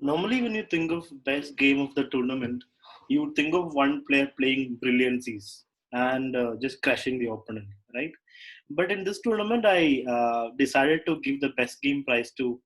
Normally, when you think of best game of the tournament, you would think of one player playing brilliancies and just crushing the opponent, right? But in this tournament, I decided to give the best game prize to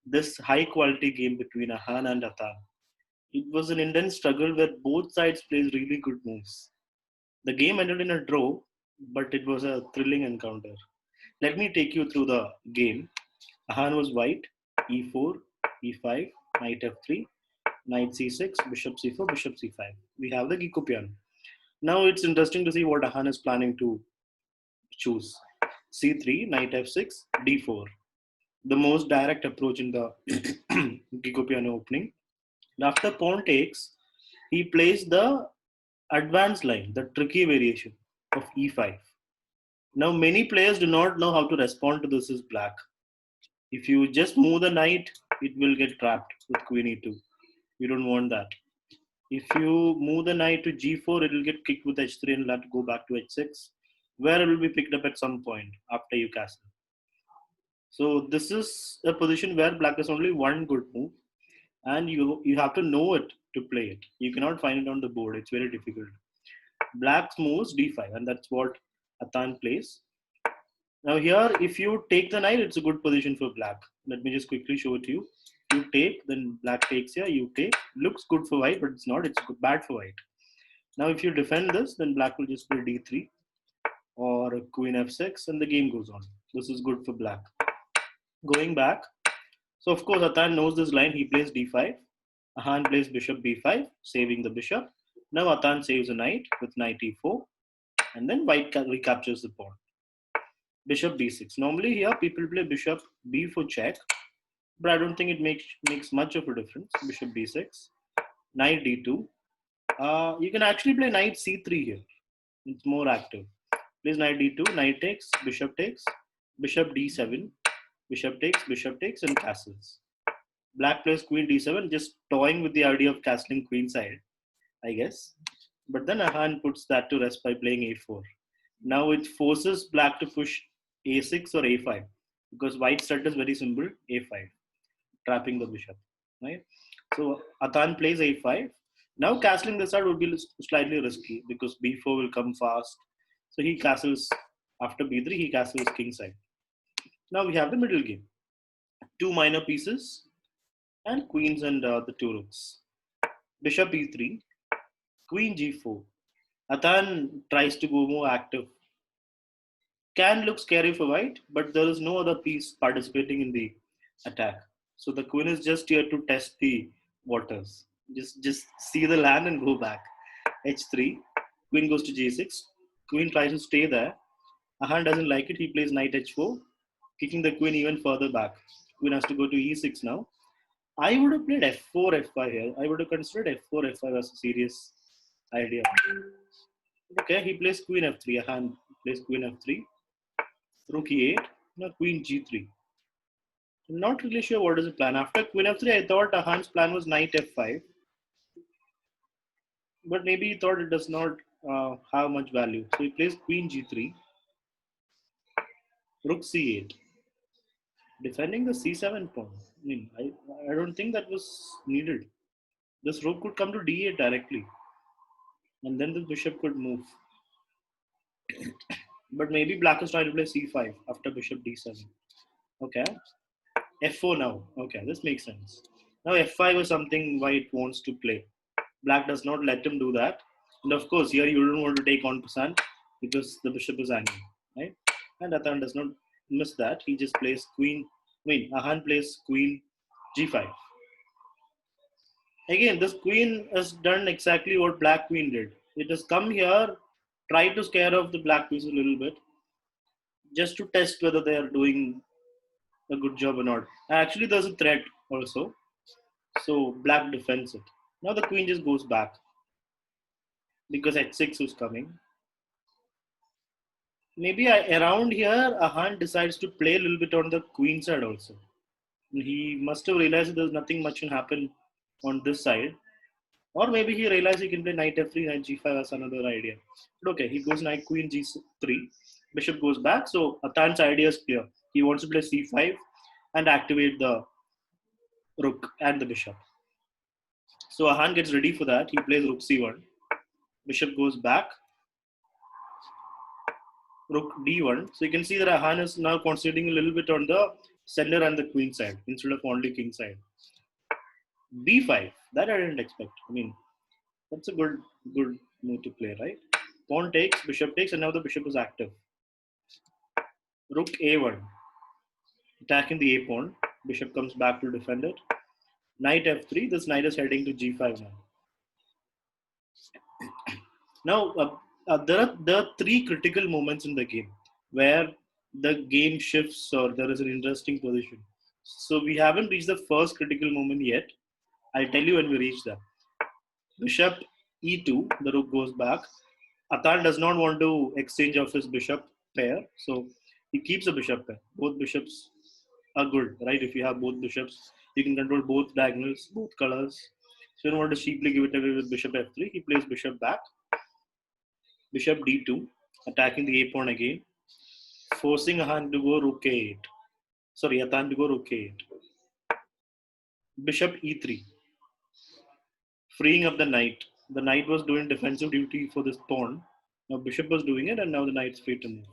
this high quality game between Ahaan and Athan. It was an intense struggle where both sides played really good moves. The game ended in a draw, but it was a thrilling encounter. Let me take you through the game. Ahaan was white, e4, e5, knight f3, knight c6, bishop c4, bishop c5. We have the Giko piano. Now it's interesting to see what Ahaan is planning to choose. c3, knight f6, d4. The most direct approach in the Giko piano opening. After pawn takes, he plays the advanced line, the tricky variation of e5. Now many players do not know how to respond to this as black. If you just move the knight, it will get trapped with queen e2. You don't want that. If you move the knight to g4, it will get kicked with h3 and let go back to h6, where it will be picked up at some point after you castle. So this is a position where black has only one good move, and you have to know it to play it. You cannot find it on the board. It's very difficult. Black's moves d5, and that's what Athan plays. Now here, if you take the knight, it's a good position for black. Let me just quickly show it to you. You take, then black takes here. You take. Looks good for white, but it's not. It's bad for white. Now, if you defend this, then black will just play d3 or queen f6, and the game goes on. This is good for black. Going back, so of course Athan knows this line. He plays d5. Ahaan plays bishop b5, saving the bishop. Now Athan saves a knight with knight e4, and then white recaptures the pawn. Bishop b6. Normally here people play bishop b for check, but I don't think it makes much of a difference. Bishop b6, knight d2. You can actually play knight c3 here. It's more active. Plays knight d2, knight takes, bishop d7, bishop takes, and castles. Black plays queen d7, just toying with the idea of castling queenside, I guess. But then Ahaan puts that to rest by playing a4. Now it forces black to push a6 or a5 because white's threat is very simple, a5, trapping the bishop. Right? So Athan plays a5. Now castling this side would be slightly risky because b4 will come fast. So he castles after b3. He castles kingside. Now we have the middle game. Two minor pieces and queens and the two rooks. Bishop e3, queen g4. Athan tries to go more active. Can look scary for white, but there is no other piece participating in the attack. So the queen is just here to test the waters. Just see the land and go back. h3, queen goes to g6. Queen tries to stay there. Ahaan doesn't like it. He plays knight h4, kicking the queen even further back. Queen has to go to e6 now. I would have played f4, f5 here. I would have considered f4, f5 as a serious idea. Okay, he plays queen f3. Ahaan plays queen f3. Rook e8. Now queen g3. I'm not really sure what is the plan. After queen f3, I thought Ahan's plan was knight f5. But maybe he thought it does not have much value. So he plays queen g3. Rook c8. Defending the c7 pawn. I don't think that was needed. This rook could come to d8 directly. And then the bishop could move. But maybe black is trying to play c5 after bishop d7. Okay. f4 now. Okay, this makes sense. Now f5 is something white wants to play. Black does not let him do that. And of course, here you don't want to take on percent because the bishop is angry, right? And Athan does not miss that. He just plays queen. Ahaan plays queen g5. Again, this queen has done exactly what black queen did. It has come here, tried to scare off the black piece a little bit, just to test whether they are doing a good job or not. Actually, there's a threat also. So black defends it. Now the queen just goes back because h6 is coming. Maybe around here, Ahaan decides to play a little bit on the queen side also. He must have realized that there's nothing much can happen on this side. Or maybe he realized he can play knight f3, knight g5 as another idea. But okay, he goes knight queen g3, bishop goes back. So Athan's idea is clear. He wants to play c5 and activate the rook and the bishop. So Ahaan gets ready for that. He plays rook c1. Bishop goes back. Rook d1. So you can see that Ahaan is now concentrating a little bit on the center and the queen side instead of only king side. b5. That I didn't expect. I mean, that's a good move to play, right? Pawn takes, bishop takes, and now the bishop is active. Rook a1. Attacking the a pawn. Bishop comes back to defend it. Knight f3. This knight is heading to g5 now. Now, there are three critical moments in the game where the game shifts or there is an interesting position. So we haven't reached the first critical moment yet. I'll tell you when we reach that. Bishop e2, the rook goes back. Athan does not want to exchange off his bishop pair, so he keeps the bishop pair. Both bishops are good, right? If you have both bishops, you can control both diagonals, both colors. So you don't want to cheaply give it away with bishop f3. He plays bishop back. Bishop d2, attacking the a pawn again, forcing Ahaan to go rook a8. Sorry, Athan to go rook a8. Bishop e3, freeing up the knight. The knight was doing defensive duty for this pawn. Now bishop was doing it, and now the knight's free to move.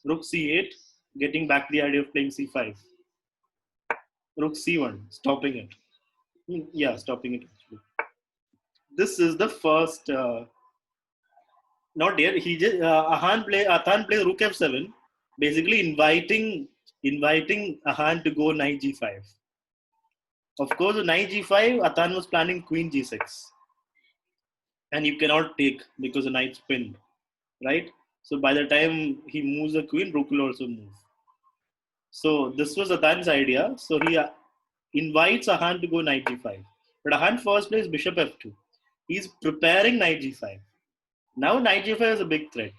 Rook c8, getting back the idea of playing c5. Rook c1, stopping it. Yeah, stopping it actually. This is the first. Not yet. He just Athan plays rook f7, basically inviting Ahaan to go knight g5. Of course, knight g5, Athan was planning queen g6, and you cannot take because the knight's pinned, right? So by the time he moves the queen, rook will also move. So this was Athan's idea. So he invites Ahaan to go knight g5, but Ahaan first plays bishop f2. He's preparing knight g5. Now knight g5 is a big threat,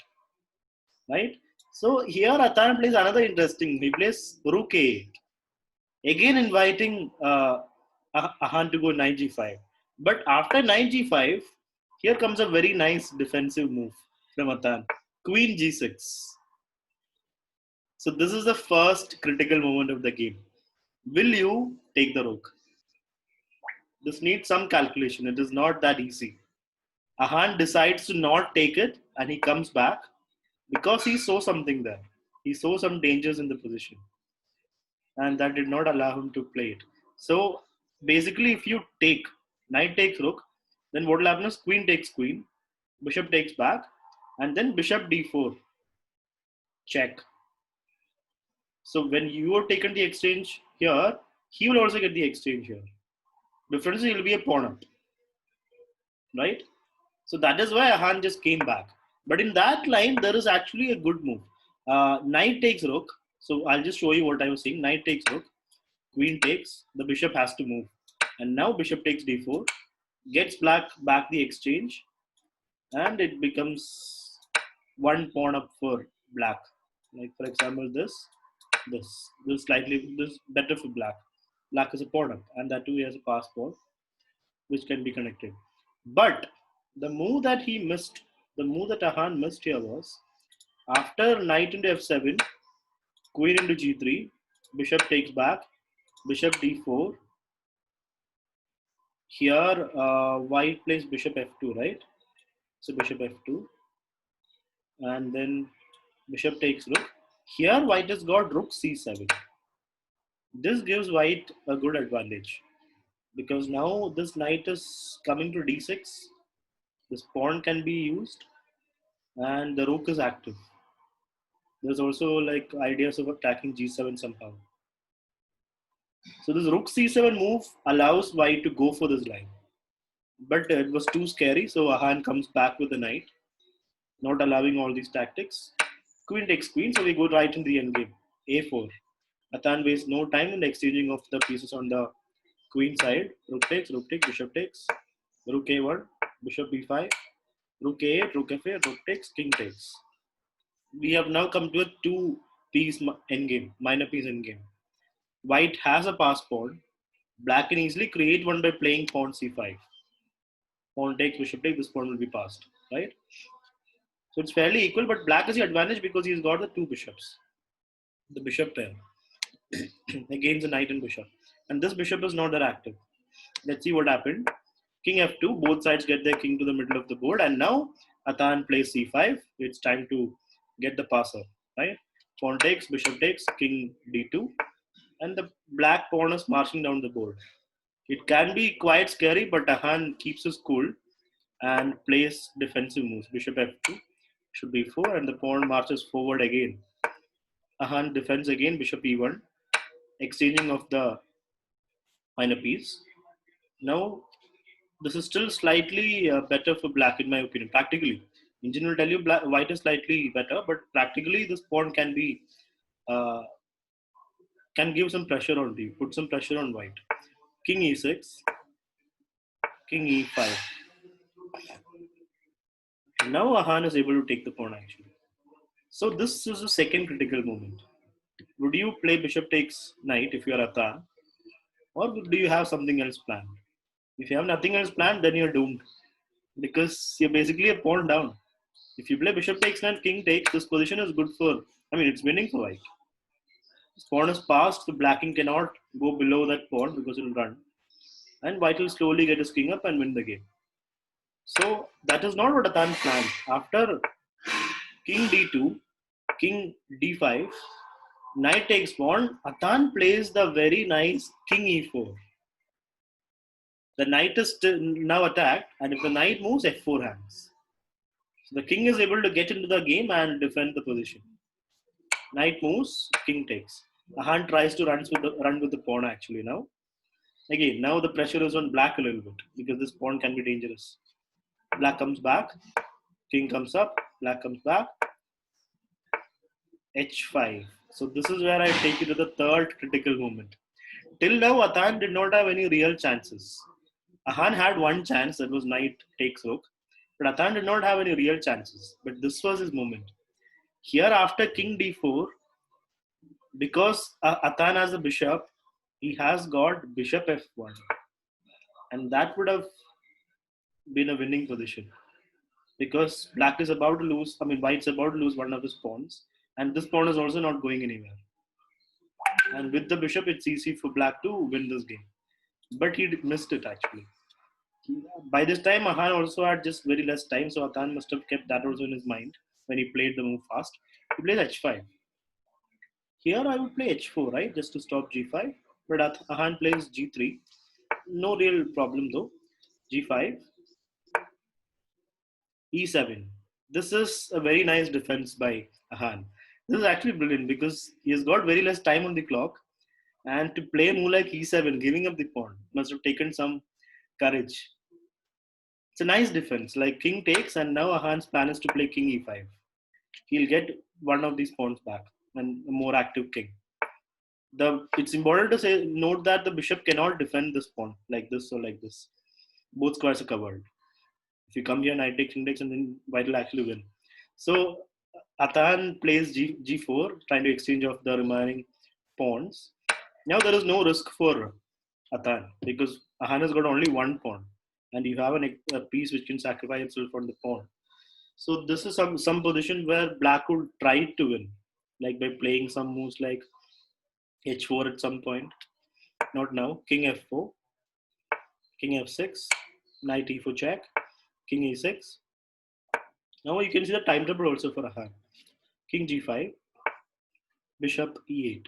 right? So here Athan plays another interesting. He plays rook a8, again inviting Ahaan to go knight g5. But after knight g5, here comes a very nice defensive move from Athan. Queen g6. So this is the first critical moment of the game. Will you take the rook? This needs some calculation. It is not that easy. Ahaan decides to not take it and he comes back because he saw something there. He saw some dangers in the position and that did not allow him to play it. So basically, if you take knight takes rook, then what will happen is queen takes queen, bishop takes back, and then bishop d4, check. So when you are taken the exchange here, he will also get the exchange here. Difference is he will be a pawn up, right? So that is why Ahaan just came back. But in that line, there is actually a good move. Knight takes rook. So I'll just show you what I was saying. Knight takes rook. Queen takes. The bishop has to move. And now bishop takes d4. Gets black back the exchange. And it becomes one pawn up for black. Like for example, this better for black. Black is a pawn up. And that too he has a pass pawn, which can be connected. But the move that he missed, the move that Ahaan missed here was after knight into f7, queen into g3, bishop takes back, bishop d4. Here, white plays bishop f2, right? So bishop f2, and then bishop takes rook. Here, white has got rook c7. This gives white a good advantage because now this knight is coming to d6. This pawn can be used, and the rook is active. There's also like ideas of attacking g7 somehow. So this rook c7 move allows white to go for this line. But it was too scary, so Ahaan comes back with the knight, not allowing all these tactics. Queen takes queen, so we go right in the endgame. a4. Athan wastes no time in the exchanging of the pieces on the queen side. Rook takes, bishop takes. Rook a1, bishop b5. Rook a8, rook f8, rook takes, king takes. We have now come to a two-piece endgame, minor piece endgame. White has a pass pawn. Black can easily create one by playing pawn c5. Pawn takes, bishop takes, this pawn will be passed, right? So it's fairly equal, but black has the advantage because he's got the two bishops. The bishop pair against the knight and bishop. And this bishop is not that active. Let's see what happened. King f2, both sides get their king to the middle of the board, and now Athan plays c5. It's time to get the passer, right? Pawn takes, bishop takes, king d2, and the black pawn is marching down the board. It can be quite scary, but Ahaan keeps his cool and plays defensive moves. Bishop f2, should be 4, and the pawn marches forward again. Ahaan defends again, bishop e1, exchanging of the minor piece. Now, this is still slightly better for black, in my opinion. Practically, engine will tell you white is slightly better, but practically this pawn uh, can give some pressure on you, put some pressure on white. King e6, king e5. Now Ahaan is able to take the pawn actually. So this is the second critical moment. Would you play bishop takes knight if you are Athan, or do you have something else planned? If you have nothing else planned, then you're doomed because you're basically a pawn down. If you play bishop takes knight, king takes, this position is good for. I mean, it's winning for white. This pawn is passed. The black king cannot go below that pawn because it will run, and white will slowly get his king up and win the game. So that is not what Athan planned. After king d2, king d5, knight takes pawn. Athan plays the very nice king e4. The knight is still now attacked, and if the knight moves, f4 hangs. So the king is able to get into the game and defend the position. Knight moves, king takes. Ahaan tries to run with the pawn actually now. Again, now the pressure is on black a little bit because this pawn can be dangerous. Black comes back, king comes up, black comes back, h5. So this is where I take you to the third critical moment. Till now, Athan did not have any real chances. Ahaan had one chance, that was knight takes rook, but Athan did not have any real chances. But this was his moment. Here, after king d4, because Athan has a bishop, he has got bishop f1, and that would have been a winning position because black is about to lose. I mean, white's about to lose one of his pawns, and this pawn is also not going anywhere. And with the bishop, it's easy for black to win this game. But he missed it actually. By this time, Ahaan also had just very less time, so Athan must have kept that also in his mind when he played the move fast. He plays h5. Here I would play h4, right, just to stop g5. But Ahaan plays g3. No real problem though. g5, e7. This is a very nice defense by Ahaan. This is actually brilliant because he has got very less time on the clock, and to play a move like e7, giving up the pawn, must have taken some courage. It's a nice defense. Like king takes, and now Ahan's plan is to play king e5. He'll get one of these pawns back and a more active king. It's important to say note that the bishop cannot defend this pawn like this or like this. Both squares are covered. If you come here, knight takes, king takes, and then white will actually win. So Athan plays g4, trying to exchange off the remaining pawns. Now there is no risk for Athan because Ahaan has got only one pawn, and you have a piece which can sacrifice itself on the pawn. So this is some position where black would try to win, like by playing some moves like h4 at some point. Not now. King f4, king f6, knight e4 check, king e6. Now you can see the time table also for Ahaan. King g5, bishop e8.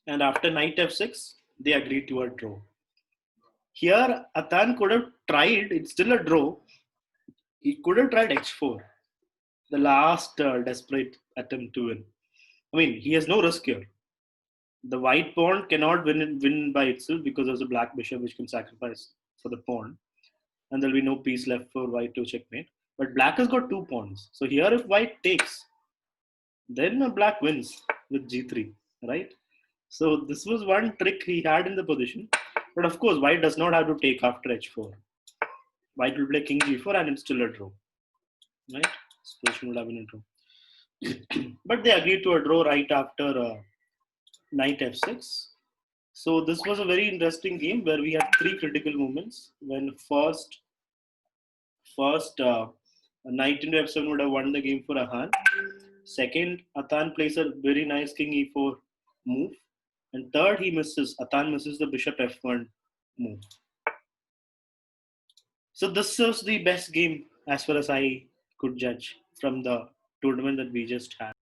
And after knight f6, they agreed to a draw. Here, Athan could have tried, it's still a draw. He could have tried h4, the last desperate attempt to win. I mean, he has no risk here. The white pawn cannot win by itself because there's a black bishop which can sacrifice for the pawn. And there'll be no piece left for white to checkmate. But black has got two pawns. So here if white takes, then black wins with g3, right? So this was one trick he had in the position. But of course, white does not have to take after h4. White will play king g4 and it's still a draw, right? This position would have been a draw. But they agreed to a draw right after knight f6. So this was a very interesting game where we had three critical moments. When first knight into f7 would have won the game for Ahaan. Second, Athan plays a very nice king e4 move. And third, Athan misses the bishop f1 move. So this was the best game as far as I could judge from the tournament that we just had.